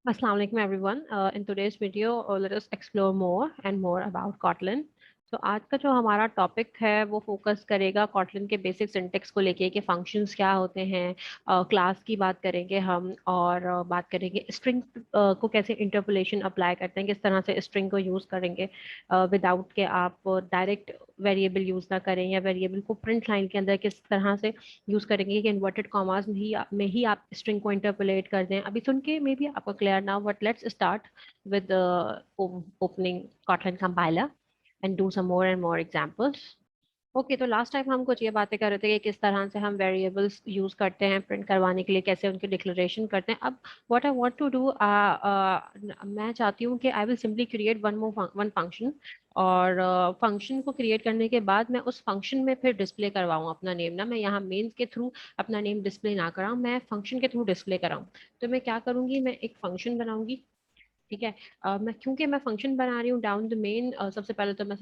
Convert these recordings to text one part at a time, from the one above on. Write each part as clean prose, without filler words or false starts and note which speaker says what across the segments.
Speaker 1: Assalamu alaikum everyone. In today's video, let us explore more and more about Kotlin. तो आज का जो हमारा टॉपिक है वो फोकस करेगा कॉटलिन के बेसिक सिंटेक्स को लेके कि फंक्शंस क्या होते हैं, क्लास की बात करेंगे हम, और बात करेंगे स्ट्रिंग को कैसे इंटरपोलेशन अप्लाई करते हैं, किस तरह से स्ट्रिंग को यूज़ करेंगे विदाउट के आप डायरेक्ट वेरिएबल यूज़ ना करें, या वेरिएबल को प्रिंट लाइन के अंदर किस तरह से यूज़ करेंगे कि इन्वर्टेड कॉमास में ही आप स्ट्रिंग को इंटरपोलेट कर दें। अभी सुन के मे बी आपको क्लियर ना, but let's start with opening Kotlin compiler and do some more and more examples. Okay, तो लास्ट टाइम हम कुछ ये बातें कर रहे थे कि किस तरह से हम वेरिएबल्स यूज करते हैं प्रिंट करवाने के लिए, कैसे उनकी डिक्लेरेशन करते हैं। अब what I want to do, मैं चाहती हूँ कि I will simply create one function, और फंक्शन को क्रिएट करने के बाद मैं उस फंक्शन में फिर डिस्प्ले करवाऊँ अपना नेम। ना मैं यहाँ मेन्स के थ्रू अपना नेम डिस्प्ले ना कराऊँ, मैं फंक्शन के थ्रू डिस्प्ले कराऊँ। तो मैं क्या करूँगी, मैं एक फंक्शन बनाऊंगी। ठीक है। मैं क्योंकि मैं फंक्शन बना रही हूँ डाउन द मेन, सबसे पहले तो मैं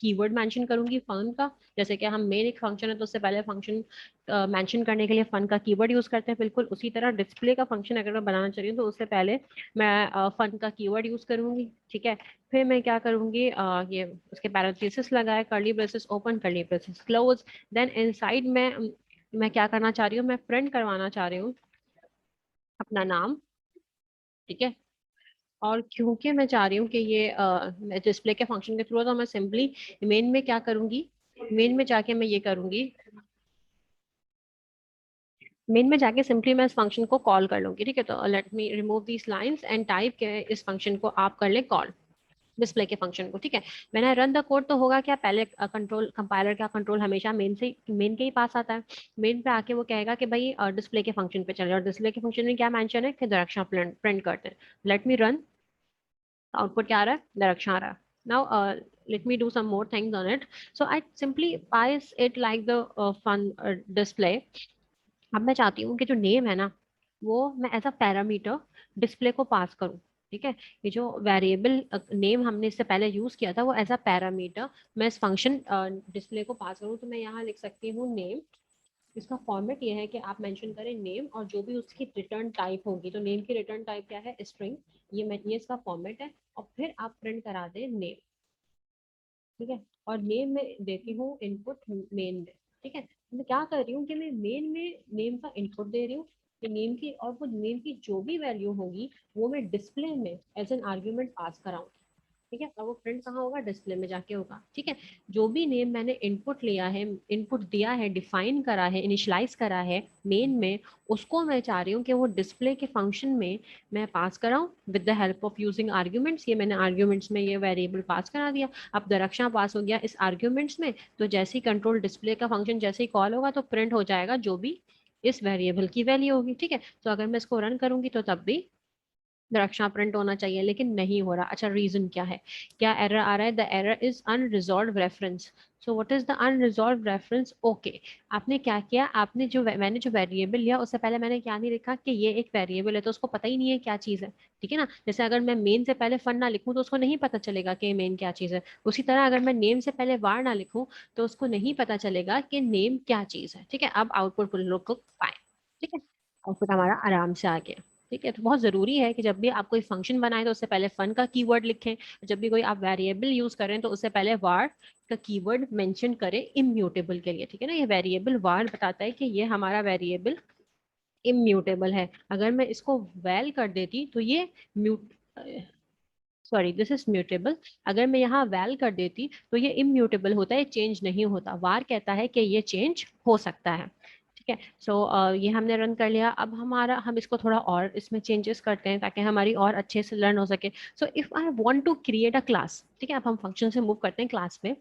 Speaker 1: कीवर्ड मेंशन करूंगी फन का। जैसे कि हम मेन एक फंक्शन है तो उससे पहले फंक्शन मेंशन करने के लिए फन का कीवर्ड यूज करते हैं, बिल्कुल उसी तरह डिस्प्ले का फंक्शन अगर मैं बनाना चाह रही हूँ तो उससे पहले मैं फन का कीवर्ड यूज करूंगी। ठीक है। फिर मैं क्या करूंगी, ये उसके पैरेंथेसिस लगाए, curly braces open, curly braces close. Then inside में मैं क्या करना चाह रही हूँ, मैं प्रिंट करवाना चाह रही हूँ अपना नाम। ठीक है। और क्योंकि मैं चाह रही हूँ कि ये डिस्प्ले के फंक्शन के थ्रू है, तो मैं सिंपली मेन में क्या करूंगी, मेन में जाके मैं ये करूंगी, मेन में जाके सिंपली मैं इस फंक्शन को कॉल कर लूंगी। ठीक है। तो let me remove these lines and type के इस फंक्शन को आप कर ले कॉल, डिस्प्ले के फंक्शन को। ठीक है। मैंने रन द कोड तो होगा क्या, पहले कंट्रोल कंपाइलर का कंट्रोल हमेशा मेन के ही पास आता है। मेन पे आके वो कहेगा कि भाई डिस्प्ले के फंक्शन पे चले, और डिस्प्ले के फंक्शन में क्या मेंशन है कि डायरेक्शन प्रिंट करते हैं। Late me run. आउटपुट क्या आ रहा है, डायरेक्शन आ रहा है। Now let me do some more things on it. So I simply pass it like the fun display. अब मैं चाहती हूँ कि जो नेम है ना, वो मैं एज अ पैरामीटर डिस्प्ले को पास करूँ। ठीक है। ये जो वेरिएबल नेम हमने इससे पहले यूज किया था वो एज अ पैरामीटर मैं इस फंक्शन डिस्प्ले को पास करूँ। तो मैं यहाँ लिख सकती हूँ नेम। इसका फॉर्मेट ये है कि आप मेंशन करें नेम और जो भी उसकी रिटर्न टाइप होगी। तो नेम की रिटर्न टाइप क्या है, स्ट्रिंग। ये इसका फॉर्मेट है, और फिर आप प्रिंट करा दें नेम। ठीक है। और नेम में देती हूँ इनपुट मेन में। ठीक है। तो मैं क्या कर रही हूँ कि मैं मेन में नेम का इनपुट दे रही हूँ कि नेम की, और वो नेम की जो भी वैल्यू होगी वो मैं डिस्प्ले में एज एन आर्ग्यूमेंट पास कराऊँ। ठीक है। और वो प्रिंट कहाँ होगा, डिस्प्ले में जाके होगा। ठीक है। जो भी नेम मैंने इनपुट लिया है, इनपुट दिया है, डिफाइन करा है, इनिशलाइज करा है मेन में, उसको मैं चाह रही हूँ कि वो डिस्प्ले के फंक्शन में मैं पास कराऊं with the help of using arguments. ये मैंने आर्ग्यूमेंट्स में ये वेरिएबल पास करा दिया। अब दरक्षा पास हो गया इस आर्ग्यूमेंट्स में, तो जैसे ही कंट्रोल डिस्प्ले का फंक्शन जैसे ही कॉल होगा तो प्रिंट हो जाएगा जो भी इस वेरिएबल की वैल्यू होगी। ठीक है। तो अगर मैं इसको रन करूंगी तो तब भी रक्षा प्रिंट होना चाहिए, लेकिन नहीं हो रहा। अच्छा, रीजन क्या है, क्या एरर आ रहा है, the error is unresolved reference. So what is the unresolved reference. Okay, आपने क्या किया, आपने जो मैंने जो वेरिएबल लिया उससे पहले मैंने क्या नहीं लिखा कि ये एक वेरिएबल है, तो उसको पता ही नहीं है क्या चीज है। ठीक है ना। जैसे अगर मैं मेन से पहले फन ना लिखूं तो उसको नहीं पता चलेगा कि मेन क्या चीज है। उसी तरह अगर मैं नेम से पहले वार ना लिखूं तो उसको नहीं पता चलेगा कि नेम क्या चीज है। ठीक है। अब आउटपुट लोग को पाए। ठीक है। आउटपुट हमारा आराम से आ गया। ठीक है। तो बहुत जरूरी है कि जब भी आप कोई फंक्शन बनाए तो उससे पहले फन का कीवर्ड लिखें, जब भी कोई आप वेरिएबल यूज करें तो उससे पहले वार का कीवर्ड मेंशन करें इम्यूटेबल के लिए। ठीक है ना। ये वेरिएबल वार बताता है कि ये हमारा वेरिएबल इम्यूटेबल है। अगर मैं इसको वैल कर देती तो ये mute, sorry this is mutable. अगर मैं यहाँ वैल कर देती तो ये इम्यूटेबल होता है, चेंज नहीं होता। वार कहता है कि ये चेंज हो सकता है। ठीक है। सो ये हमने रन कर लिया। अब हम इसको थोड़ा और इसमें चेंजेस करते हैं ताकि हमारी और अच्छे से लर्न हो सके। So if I want to create a class, ठीक है, अब हम फंक्शन से मूव करते हैं क्लास में,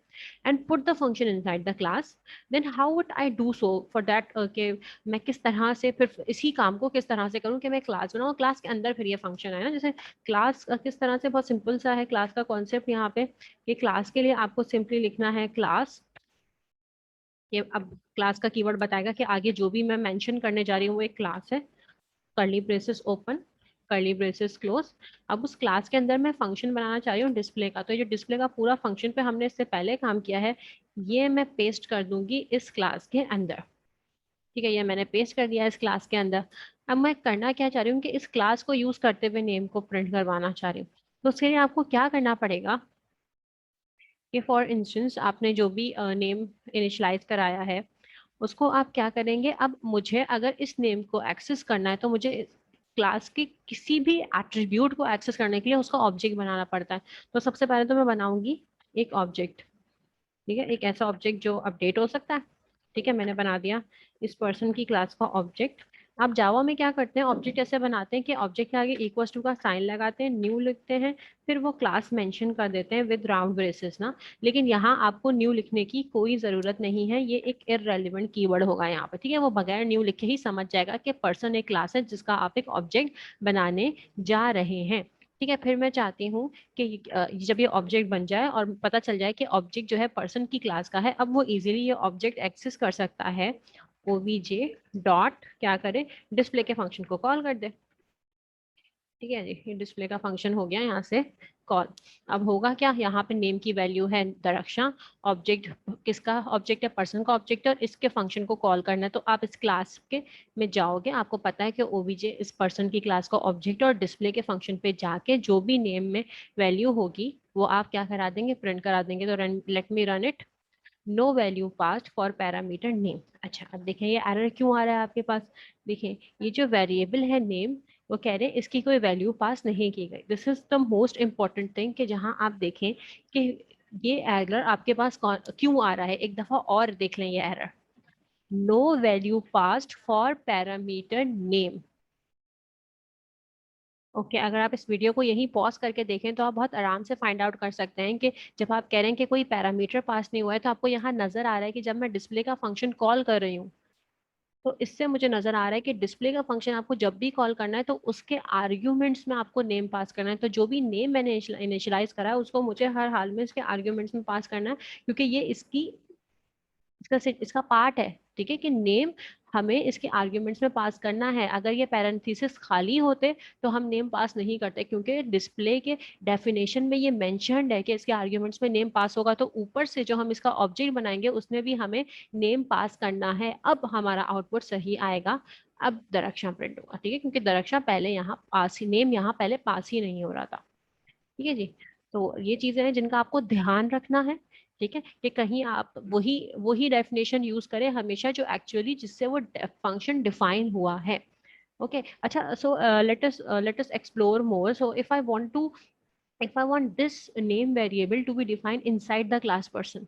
Speaker 1: and put the function inside the class, then how would I do so for that कि मैं किस तरह से फिर इसी काम को किस तरह से करूँ कि मैं क्लास बनाऊँ, क्लास के अंदर फिर ये फंक्शन है ना। जैसे क्लास किस तरह से, बहुत सिंपल सा है क्लास का कॉन्सेप्ट यहाँ पे, कि क्लास के लिए आपको सिंपली लिखना है क्लास। ये अब क्लास का कीवर्ड बताएगा कि आगे जो भी मैं मेंशन करने जा रही हूँ वो एक क्लास है। Curly braces open, curly braces close. अब उस क्लास के अंदर मैं फंक्शन बनाना चाह रही हूँ डिस्प्ले का। तो ये डिस्प्ले का पूरा फंक्शन पे हमने इससे पहले काम किया है, ये मैं पेस्ट कर दूंगी इस क्लास के अंदर। ठीक है, ये मैंने पेस्ट कर दिया इस क्लास के अंदर। अब मैं करना क्या चाह रही हूँ कि इस क्लास को यूज करते हुए नेम को प्रिंट करवाना चाह रही हूँ। तो उसके लिए आपको क्या करना पड़ेगा कि फॉर इंस्टेंस आपने जो भी नेम इनिशलाइज कराया है उसको आप क्या करेंगे, अब मुझे अगर इस नेम को एक्सेस करना है तो मुझे क्लास के किसी भी एट्रीब्यूट को एक्सेस करने के लिए उसका ऑब्जेक्ट बनाना पड़ता है। तो सबसे पहले तो मैं बनाऊंगी एक ऑब्जेक्ट। ठीक है, एक ऐसा ऑब्जेक्ट जो अपडेट हो सकता है। ठीक है, मैंने बना दिया इस पर्सन की क्लास का ऑब्जेक्ट। आप जावा में क्या करते हैं, ऑब्जेक्ट ऐसे बनाते हैं कि ऑब्जेक्ट के आगे इक्वल टू का साइन लगाते हैं, न्यू लिखते हैं, फिर वो क्लास मेंशन कर देते हैं विद राउंड ब्रेसेस ना। लेकिन यहाँ आपको न्यू लिखने की कोई जरूरत नहीं है, ये एक इररेलेवेंट कीवर्ड होगा यहाँ पे। ठीक है, वो बगैर न्यू लिखे ही समझ जाएगा कि पर्सन एक क्लास है जिसका आप एक ऑब्जेक्ट बनाने जा रहे हैं। ठीक है, फिर मैं चाहती हूँ कि जब ये ऑब्जेक्ट बन जाए और पता चल जाए कि ऑब्जेक्ट जो है पर्सन की क्लास का है, अब वो इजीली ये ऑब्जेक्ट एक्सेस कर सकता है। ओबीजे डॉट क्या करे, डिस्प्ले के फंक्शन को कॉल कर दे। ठीक है जी, ये डिस्प्ले का फंक्शन हो गया यहाँ से कॉल। अब होगा क्या, यहाँ पे नेम की वैल्यू है दरक्षा, ऑब्जेक्ट किसका ऑब्जेक्ट है, पर्सन का ऑब्जेक्ट है, और इसके फंक्शन को कॉल करना है। तो आप इस क्लास के में जाओगे, आपको पता है कि ओबीजे इस पर्सन की क्लास का ऑब्जेक्ट, और डिस्प्ले के फंक्शन पे जाके जो भी नेम में वैल्यू होगी वो आप क्या करा देंगे, प्रिंट करा देंगे। तो let me run it. No value passed for parameter name. अच्छा, अब देखें ये एरर क्यों आ रहा है आपके पास। देखें, ये जो वेरिएबल है नेम, वो कह रहे हैं इसकी कोई वैल्यू पास नहीं की गई। This is the most important thing कि जहां आप देखें कि ये एरर आपके पास क्यों आ रहा है, एक दफा और देख लें ये error. No value passed for parameter name. Okay, अगर आप इस वीडियो को यहीं पॉज करके देखें तो आप बहुत आराम से फाइंड आउट कर सकते हैं कि जब आप कह रहे हैं कि कोई पैरामीटर पास नहीं हुआ है, तो आपको यहाँ नजर आ रहा है कि जब मैं डिस्प्ले का फंक्शन कॉल कर रही हूँ, तो इससे मुझे नजर आ रहा है कि डिस्प्ले का फंक्शन आपको जब भी कॉल करना है तो उसके आर्ग्यूमेंट्स में आपको नेम पास करना है। तो जो भी नेम मैंने इनिशियलाइज करा है उसको मुझे हर हाल में इसके आर्ग्यूमेंट्स में पास करना है, क्योंकि ये इसका पार्ट है। ठीक है, कि नेम हमें इसके आर्ग्यूमेंट्स में पास करना है। अगर ये पैरेंथेसिस खाली होते तो हम नेम पास नहीं करते, क्योंकि डिस्प्ले के डेफिनेशन में ये मेंशन्ड है कि इसके आर्ग्यूमेंट्स में नेम पास होगा। तो ऊपर से जो हम इसका ऑब्जेक्ट बनाएंगे उसमें भी हमें नेम पास करना है। अब हमारा आउटपुट सही आएगा। अब दरक्षा प्रिंट होगा। ठीक है, क्योंकि दरक्षा पहले यहाँ पास ही, नेम यहाँ पहले पास ही नहीं हो रहा था। ठीक है जी, तो ये चीजें हैं जिनका आपको ध्यान रखना है। ठीक है, कि कहीं आप वही वही डेफिनेशन यूज करें हमेशा जो एक्चुअली जिससे वो फंक्शन डिफाइन हुआ है। ओके, अच्छा, सो let us explore more. So if I want this name variable to be defined inside the class person,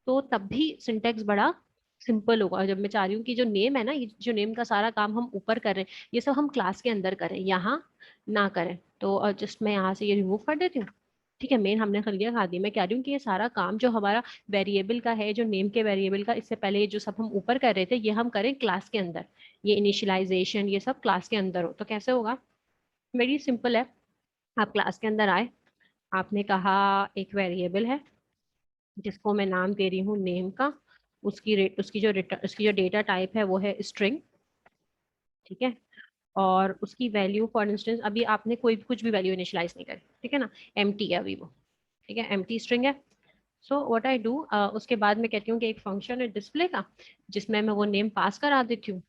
Speaker 1: तो तब भी सिंटेक्स बड़ा सिंपल होगा। जब मैं चाह रही हूँ कि जो नेम है ना, ये जो नेम का सारा काम हम ऊपर कर रहे हैं ये सब हम क्लास के अंदर करें, यहाँ ना करें। तो जस्ट मैं यहाँ से ये रिमूव कर देती हूँ। ठीक है, मेन हमने कर लिया, खा दी। मैं कह रही हूँ कि ये सारा काम जो हमारा वेरिएबल का है, जो नेम के वेरिएबल का, इससे पहले ये जो सब हम ऊपर कर रहे थे ये हम करें क्लास के अंदर। ये इनिशियलाइजेशन ये सब क्लास के अंदर हो। तो कैसे होगा, वेरी सिंपल है। आप क्लास के अंदर आए, आपने कहा एक वेरिएबल है जिसको मैं नाम दे रही हूँ नेम का। उसकी जो डेटा टाइप है वो है स्ट्रिंग। ठीक है, और उसकी वैल्यू फॉर इंस्टेंस अभी आपने कोई कुछ भी वैल्यू इनिशियलाइज नहीं करी। ठीक है ना, एम्प्टी है अभी वो। ठीक है, एम्प्टी स्ट्रिंग है। सो व्हाट आई डू, उसके बाद मैं कहती हूँ कि एक फंक्शन है डिस्प्ले का जिसमें मैं वो नेम पास करा देती हूँ।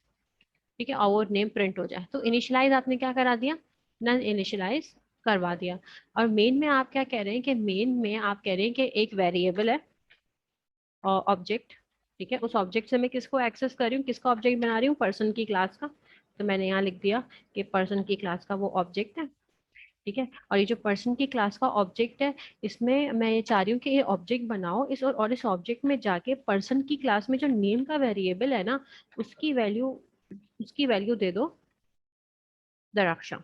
Speaker 1: ठीक है, और वो नेम प्रिंट हो जाए। तो इनिशियलाइज आपने क्या करा दिया, नन इनिशियलाइज करवा दिया। और मेन में आप क्या कह रहे हैं कि मेन में आप कह रहे हैं कि एक वेरिएबल है ऑब्जेक्ट। ठीक है, उस ऑब्जेक्ट से मैं किसको एक्सेस कर रही हूँ, किसका ऑब्जेक्ट बना रही हूँ, पर्सन की क्लास का। तो मैंने यहाँ लिख दिया कि पर्सन की क्लास का वो ऑब्जेक्ट है। ठीक है, और ये जो पर्सन की क्लास का ऑब्जेक्ट है, इसमें मैं ये चाह रही हूँ कि ये ऑब्जेक्ट बनाओ और इस ऑब्जेक्ट में जाके पर्सन की क्लास में जो नेम का वेरिएबल है ना, उसकी वैल्यू उसकी वैल्यू दे दो दरक्षा।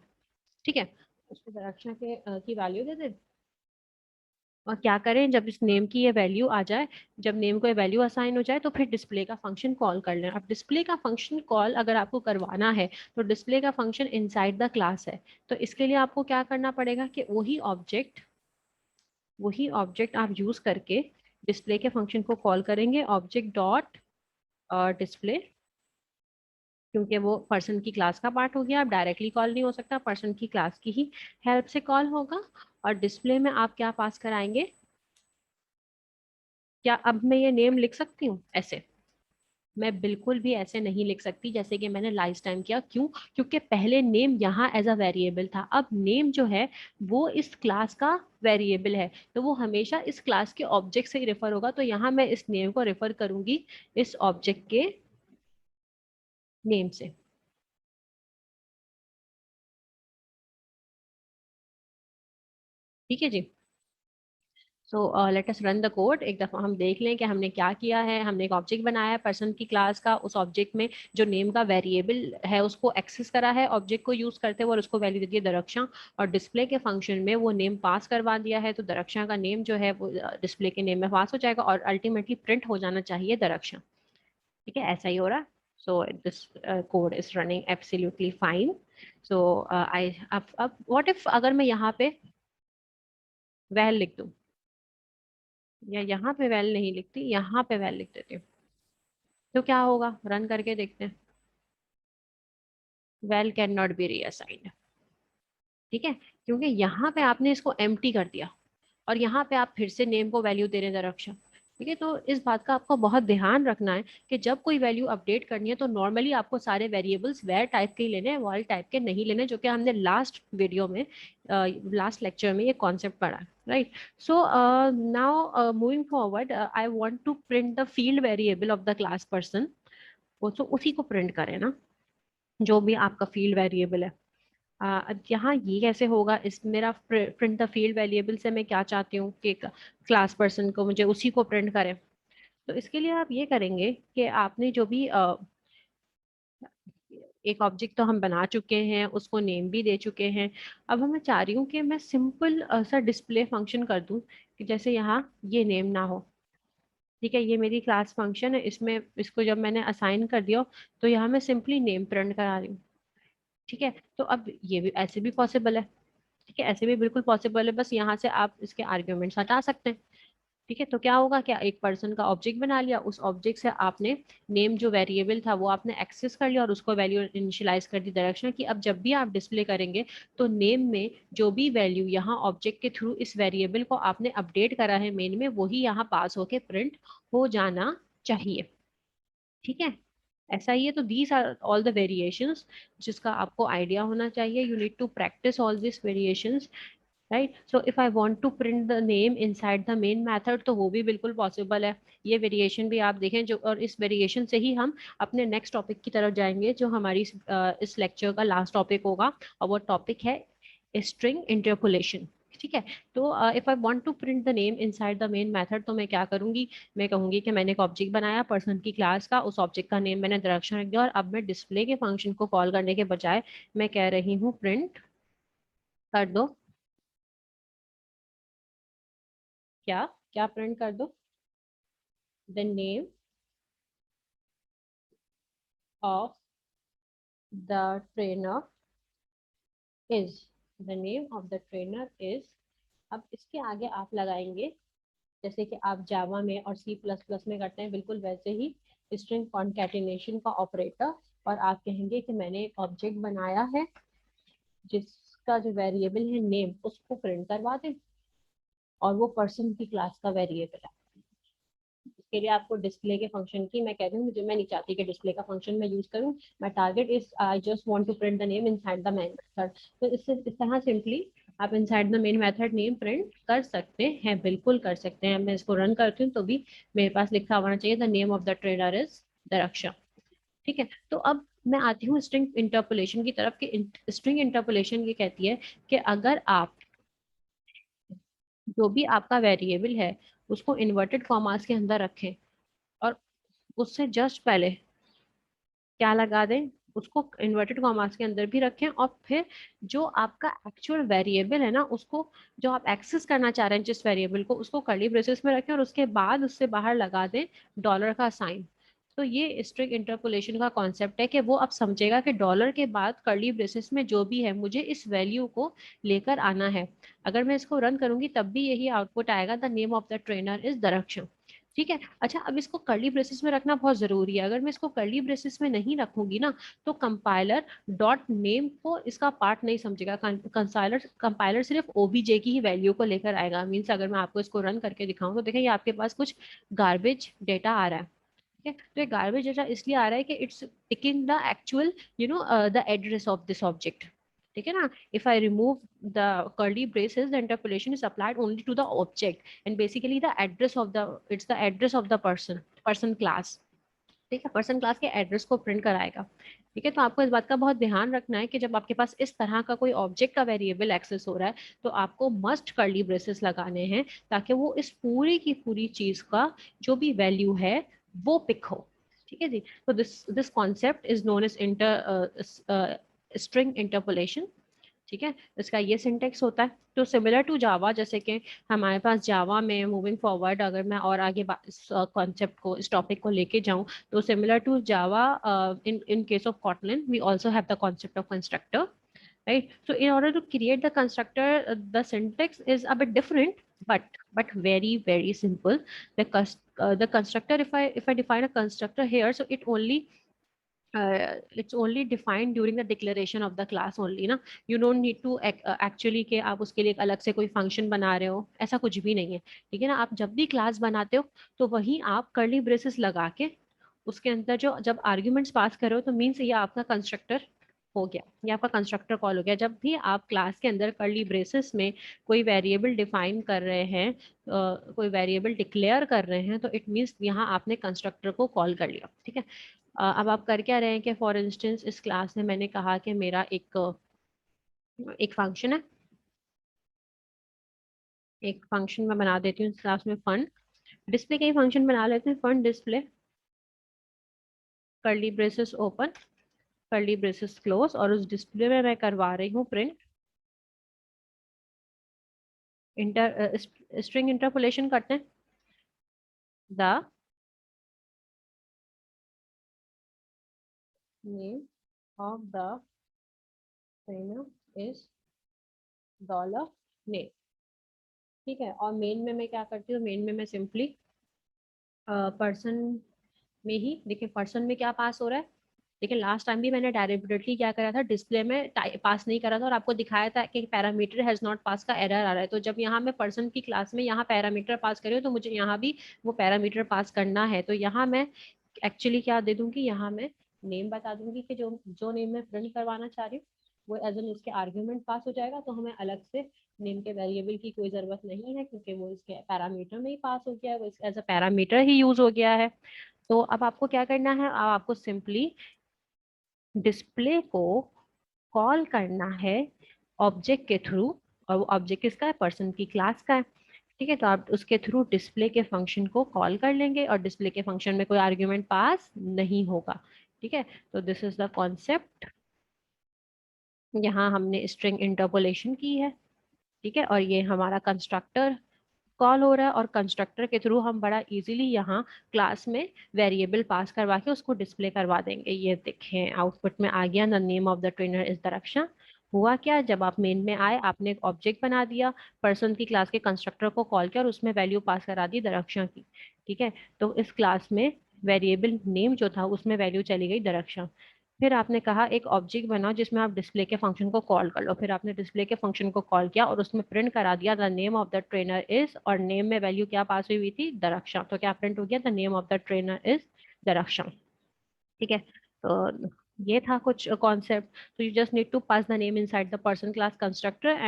Speaker 1: ठीक है, उसको दरक्षा की वैल्यू दे दे। और क्या करें, जब इस नेम की ये वैल्यू आ जाए, जब नेम को ये वैल्यू असाइन हो जाए तो फिर डिस्प्ले का फंक्शन कॉल कर लें। अब डिस्प्ले का फंक्शन कॉल अगर आपको करवाना है तो डिस्प्ले का फंक्शन इनसाइड द क्लास है। तो इसके लिए आपको क्या करना पड़ेगा कि वही ऑब्जेक्ट आप यूज करके डिस्प्ले के फंक्शन को कॉल करेंगे, ऑब्जेक्ट डॉट डिस्प्ले। क्योंकि वो पर्सन की क्लास का पार्ट हो गया, अब डायरेक्टली कॉल नहीं हो सकता, पर्सन की क्लास की ही हेल्प से कॉल होगा। और डिस्प्ले में आप क्या पास कराएंगे, क्या अब मैं ये नेम लिख सकती हूँ ऐसे। मैं बिल्कुल भी ऐसे नहीं लिख सकती जैसे कि मैंने लास्ट टाइम किया। क्यों? क्योंकि पहले नेम यहाँ एज अ वेरिएबल था, अब नेम जो है वो इस क्लास का वेरिएबल है, तो वो हमेशा इस क्लास के ऑब्जेक्ट से ही रेफर होगा। तो यहाँ मैं इस नेम को रेफर करूंगी इस ऑब्जेक्ट के नेम से। ठीक है जी। So let us run the code. एक दफा हम देख लें कि हमने क्या किया है। हमने एक ऑब्जेक्ट बनाया है पर्सन की क्लास का, उस ऑब्जेक्ट में जो नेम का वेरिएबल है उसको एक्सेस करा है ऑब्जेक्ट को यूज करते हुए, और उसको वैल्यू दे दी है दरक्षा, और डिस्प्ले के फंक्शन में वो नेम पास करवा दिया है। तो दरक्षा का नेम जो है वो डिस्प्ले के नेम में पास हो जाएगा और अल्टीमेटली प्रिंट हो जाना चाहिए दरक्षा। ठीक है, ऐसा ही हो रहा। So this code is running absolutely fine. So I अब व्हाट इफ अगर मैं यहाँ पे वैल लिख दूं, या यहाँ पे वैल नहीं लिखती, यहाँ पे वैल लिख देती हूँ, तो क्या होगा? रन करके देखते हैं। Val can not be reassigned. ठीक है, क्योंकि यहाँ पे आपने इसको एम्प्टी कर दिया और यहाँ पे आप फिर से नेम को वैल्यू दे रहे हैं दरअक्षर। ठीक है, तो इस बात का आपको बहुत ध्यान रखना है कि जब कोई वैल्यू अपडेट करनी है तो नॉर्मली आपको सारे वेरिएबल्स वैर टाइप के ही लेने हैं, वॉल टाइप के नहीं लेने, जो कि हमने लास्ट वीडियो में, लास्ट लेक्चर में ये कॉन्सेप्ट पढ़ा। Right. So now moving forward, I want to print the field variable of the class person. वो तो उसी को प्रिंट करें ना, जो भी आपका फील्ड वेरिएबल है। अब यहाँ ये कैसे होगा? इस मेरा प्रिंट द फील्ड वेरिएबल से मैं क्या चाहती हूँ कि क्लास पर्सन को मुझे उसी को प्रिंट करें। तो इसके लिए आप ये करेंगे कि आपने जो भी एक ऑब्जेक्ट तो हम बना चुके हैं, उसको नेम भी दे चुके हैं। अब मैं चाह रही हूँ कि मैं सिंपल सा डिस्प्ले फंक्शन कर दूं कि जैसे यहाँ ये नेम ना हो। ठीक है, ये मेरी क्लास फंक्शन है, इसमें इसको जब मैंने असाइन कर दिया तो यहाँ मैं सिंपली नेम प्रिंट करा रही हूँ। ठीक है, तो अब ये भी ऐसे भी पॉसिबल है। ठीक है, ऐसे भी बिल्कुल पॉसिबल है, बस यहाँ से आप इसके आर्ग्यूमेंट्स हटा सकते हैं। ठीक है, तो क्या होगा? क्या एक पर्सन का ऑब्जेक्ट बना लिया, उस ऑब्जेक्ट से आपने नेम जो वेरिएबल था वो आपने एक्सेस कर लिया और उसको वैल्यू इनिशियलाइज कर दी डायरेक्शन की। अब जब भी आप डिस्प्ले करेंगे तो नेम में जो भी वैल्यू यहाँ ऑब्जेक्ट के थ्रू इस वेरिएबल को आपने अपडेट करा है मेन में, वही यहाँ पास होके प्रिंट हो जाना चाहिए। ठीक है, ऐसा ही है। तो these are all the variations जिसका आपको आइडिया होना चाहिए। You need to practice all this variations. Right. So if I want to print the name inside the main method, तो वो भी बिल्कुल पॉसिबल है। ये वेरिएशन भी आप देखें जो, और इस वेरिएशन से ही हम अपने नेक्स्ट टॉपिक की तरफ जाएंगे जो हमारी इस लेक्चर का लास्ट टॉपिक होगा, और वो टॉपिक है स्ट्रिंग इंटरपोलेशन। ठीक है, तो if I want to print the name inside the main method, तो मैं क्या करूंगी? मैं कहूंगी कि मैंने एक ऑब्जेक्ट बनाया पर्सन की क्लास का, उस ऑब्जेक्ट का नेम मैंने डायरेक्शन रख दिया, और अब मैं डिस्प्ले के फंक्शन को कॉल करने के बजाय मैं कह रही हूँ प्रिंट कर दो। क्या? क्या प्रिंट कर दो? The name of the trainer is. The name of the trainer is. अब इसके आगे आप लगाएंगे जैसे कि आप जावा में और सी प्लस प्लस में करते हैं, बिल्कुल वैसे ही स्ट्रिंग कॉन्कैटिनेशन का ऑपरेटर। और आप कहेंगे कि मैंने एक ऑब्जेक्ट बनाया है जिसका जो वेरिएबल है नेम, उसको प्रिंट करवा दें, और वो पर्सन की क्लास का वेरिएबल है। इसके लिए आपको डिस्प्ले के फंक्शन की, मैं कह रही हूँ मुझे, मैं नहीं चाहती कि डिस्प्ले का फंक्शन मैं यूज करूँ। My target is I just want to print the name inside the main method. तो इससे इस तरह सिंपली आप inside the main method name print कर सकते हैं, बिल्कुल कर सकते हैं। मैं इसको रन करती हूँ तो भी मेरे पास लिखा होना चाहिए the name of the trader is Daraksha. ठीक है, तो अब मैं आती हूँ स्ट्रिंग इंटरपोलेशन की तरफ। कि स्ट्रिंग इंटरपोलेशन ये कहती है कि अगर आप जो भी आपका वेरिएबल है उसको इन्वर्टेड कॉमास के अंदर रखें, और उससे जस्ट पहले क्या लगा दें, उसको इन्वर्टेड कॉमास के अंदर भी रखें, और फिर जो आपका एक्चुअल वेरिएबल है ना, उसको जो आप एक्सेस करना चाह रहे हैं जिस वेरिएबल को, उसको कर्ली ब्रेसेस में रखें, और उसके बाद उससे बाहर लगा दें डॉलर का साइन। तो ये स्ट्रिंग इंटरपोलेशन का कॉन्सेप्ट है कि वो अब समझेगा कि डॉलर के बाद कर्ली ब्रेसेस में जो भी है मुझे इस वैल्यू को लेकर आना है। अगर मैं इसको रन करूंगी तब भी यही आउटपुट आएगा, the name of the trainer is Darakshan. ठीक है, अच्छा अब इसको कर्ली ब्रेसेस में रखना बहुत जरूरी है। अगर मैं इसको कर्ली ब्रेसेस में नहीं रखूंगी ना, तो कंपाइलर डॉट नेम को इसका पार्ट नहीं समझेगा। कंपाइलर कंपाइलर सिर्फ ओबीजे की ही वैल्यू को लेकर आएगा। मीन्स अगर मैं आपको इसको रन करके दिखाऊं तो देखें ये आपके पास कुछ गार्बेज डेटा आ रहा है। ठीक है, तो ये गार्बेज डेटा इसलिए आ रहा है कि it's taking the actual the address of this object, ठीक है ना. If I remove the curly braces the interpolation is applied only to the object and basically the address of the it's the address of the person class, ठीक है, person class के address को print कराएगा. ठीक है, तो आपको इस बात का बहुत ध्यान रखना है कि जब आपके पास इस तरह का कोई ऑब्जेक्ट का वेरिएबल एक्सेस हो रहा है तो आपको मस्ट कर्ली ब्रेसेस लगाने हैं ताकि वो इस पूरी की पूरी चीज का जो भी वैल्यू है वो पिक हो. ठीक है जी. तो this concept is known as inter string interpolation. ठीक है, इसका ये सिंटेक्स होता है. तो सिमिलर टू जावा, जैसे कि हमारे पास जावा में मूविंग फॉरवर्ड अगर मैं और आगे इस कॉन्सेप्ट को, इस टॉपिक को लेके जाऊं, तो similar to Java in case of Kotlin we also have the concept of constructor, right? So in order to create the constructor, the syntax is a bit different, but very simple. The constructor, if I define a constructor here, so it's only defined during the declaration of the class only ना. You don't need to actually के आप उसके लिए अलग से कोई function बना रहे हो, ऐसा कुछ भी नहीं है. ठीक है ना, आप जब भी क्लास बनाते हो तो वहीं आप कर्ली ब्रेसेस लगा के उसके अंदर जो जब आर्ग्यूमेंट्स पास करो तो मीन्स ये आपका कंस्ट्रक्टर हो गया, ये आपका कंस्ट्रक्टर कॉल हो गया. जब भी आप क्लास के अंदर कर्ली ब्रेसेस में कोई वेरिएबल डिफाइन कर रहे हैं, कोई वेरिएबल डिक्लेयर कर रहे हैं, तो इट मीन्स यहाँ आपने कंस्ट्रक्टर को कॉल कर लिया. ठीक है. अब आप कर क्या रहे हैं कि फॉर इंस्टेंस इस क्लास में मैंने कहा कि मेरा एक फंक्शन है, एक फंक्शन मैं बना देती हूँ इस क्लास में फन डिस्प्ले के ही फंक्शन बना लेते हैं. Fun display curly braces open curly braces close, और उस डिस्प्ले में मैं करवा रही हूँ प्रिंट स्ट्रिंग इंटरपोलेशन करते हैं. The name of the trainer is dollar name. ठीक है, और मेन में मैं क्या करती हूँ, मेन में मैं सिंपली पर्सन में ही, देखिए पर्सन में क्या पास हो रहा है. देखिए लास्ट टाइम भी मैंने डायरेक्टली क्या करा था, डिस्प्ले में पास नहीं करा था और आपको दिखाया था कि पैरामीटर हैज नॉट पास का एरर आ रहा है. तो जब यहाँ मैं पर्सन की क्लास में यहाँ पैरामीटर पास कर रही हूँ तो मुझे यहाँ भी वो पैरामीटर पास करना है. तो यहाँ मैं एक्चुअली क्या दे दूंगी, यहाँ मैं नेम बता दूंगी कि जो जो नेम मैं प्रिंट करवाना चाह रही हूँ वो एज एन इसके आर्ग्यूमेंट पास हो जाएगा. तो हमें अलग से नेम के वेरिएबल की कोई जरूरत नहीं है क्योंकि वो इसके पैरामीटर में ही पास हो गया है, वो एज अ पैरामीटर ही यूज हो गया है. तो अब आपको क्या करना है, अब आपको सिंपली डिस्प्ले को कॉल करना है ऑब्जेक्ट के थ्रू, और वो ऑब्जेक्ट किसका है, पर्सन की क्लास का है. ठीक है, तो आप उसके थ्रू डिस्प्ले के फंक्शन को कॉल कर लेंगे और डिस्प्ले के फंक्शन में कोई आर्ग्यूमेंट पास नहीं होगा. ठीक है, तो दिस इज द कॉन्सेप्ट. यहाँ हमने स्ट्रिंग इंटरपोलेशन की है. ठीक है, और ये हमारा कंस्ट्रक्टर कॉल हो रहा है और कंस्ट्रक्टर के थ्रू हम बड़ा इजीली यहाँ क्लास में वेरिएबल पास करवा के उसको डिस्प्ले करवा देंगे. ये देखें आउटपुट में आ गया, the name of the trainer is Daraksha. हुआ क्या, जब आप मेन में आए आपने एक ऑब्जेक्ट बना दिया, पर्सन की क्लास के कंस्ट्रक्टर को कॉल किया और उसमें वैल्यू पास करा दी दरक्षा की. ठीक है, तो इस क्लास में वेरिएबल नेम जो था उसमें वैल्यू चली गई दरक्षा. फिर आपने कहा एक ऑब्जेक्ट बनाओ जिसमें आप डिस्प्ले के फंक्शन को कॉल कर लो. फिर आपने डिस्प्ले के फंक्शन को कॉल किया और उसमें प्रिंट करा दिया the name of the trainer is, और नेम में वैल्यू क्या पास हुई थी, दरक्षा. तो क्या प्रिंट हो गया, the name of the trainer is Daraksha. ठीक है, तो ये था कुछ कॉन्सेप्ट. तो you just need to pass the name inside the person class constructor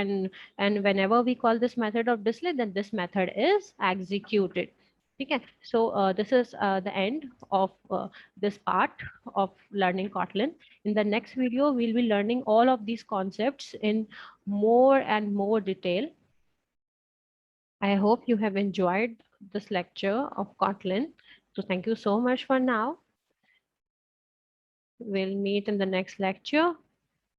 Speaker 1: and whenever we call this method of display then this method is executed. ठीक है, so this is the end of this part of learning Kotlin. In the next video we'll be learning all of these concepts in more and more detail. I hope you have enjoyed this lecture of Kotlin. So thank you so much for now. We'll meet in the next lecture.